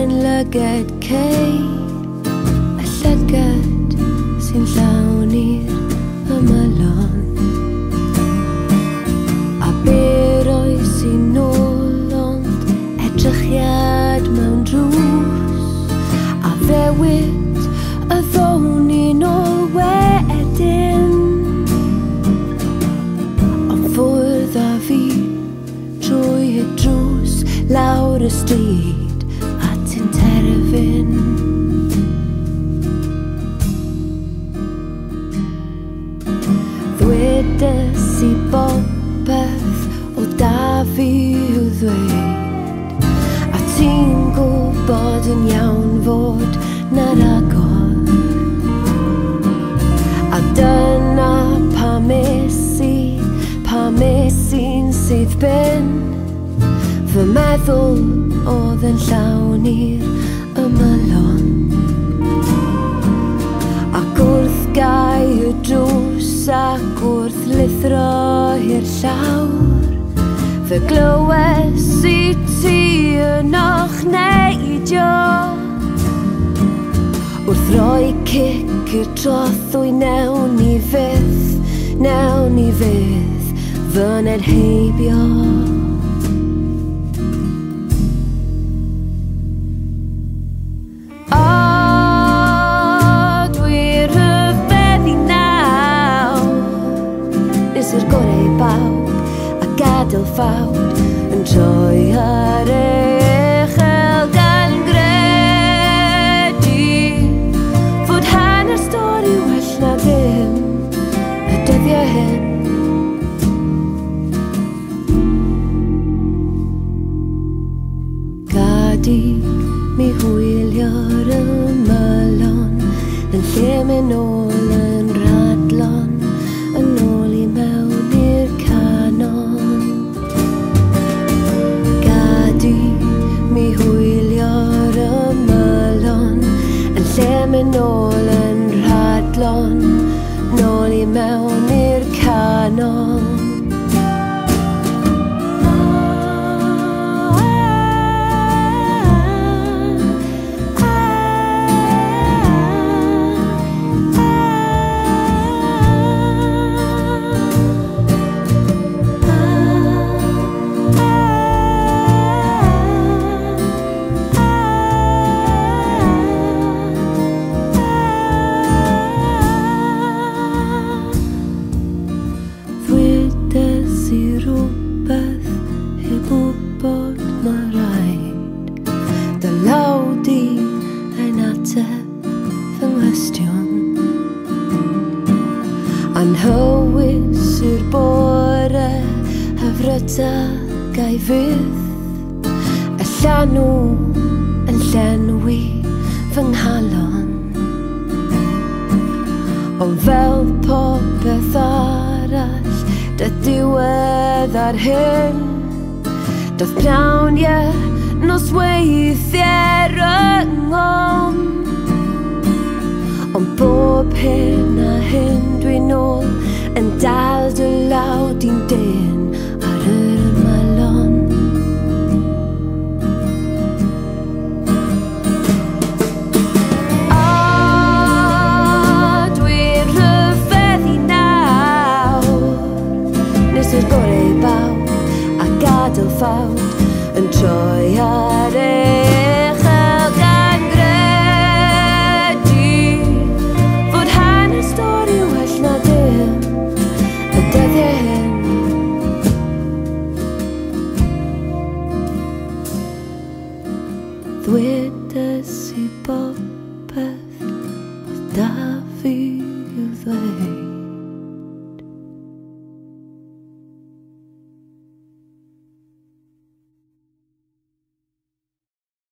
yn lygaid ceir, y llygaid sy'n llawn i'r ymylon. A byr oes i nôl ond edrychiad mewn drws, a ddewid y ddown i nôl wedyn. Ond ffwrdd a fi trwy y drws lawr y stryd at yn terfyn. Ddwedes i bopeth o da fi i'w ddweud, a ti'n gwybod yn iawn fod na ragor. A dyna pam es i'n sydd bin, fy meddwl oedd yn llawn i'r ymylon. Ac wrth gau y drws ac wrth lithro i'r llawr, fy glywes i ti yno'ch neidio. Wrth roi cic i'r trothwy newn i fydd fy nedheibio. Dwi'n rhyfeddu nawr, nes i'r gorau bawb a gadael ffawd yn troi ar eich elgan gredu fod hanner stori well na ddim y dyddiau hyn. Gadi mi hwylio'r ymylon yn lle mynd nôl yn radlon, yn ôl i mewn i'r canon. Gadi mi hwylio'r ymylon yn lle mynd nôl yn radlon, nôl i mewn i'r canon. Anhywys i'r bore hyfrydau gai fydd, y llanw yn llenwi fy nghalon. Ond fel popeth arall, dy diwedd ar hyn, doedd pnawn nos weithiau ryngon. Ond bob hyn a hyn dwi'n nôl yn dal dy law di'n dyn ar yr ymylon. Dwi'n rhyfeddu nawr, nes i'r gorau bawb a gadael ffawd yn troi ar eich elgan gredu fod hanner stori well na ddim y dyddiau hyn. Ddwedes i bopeth o da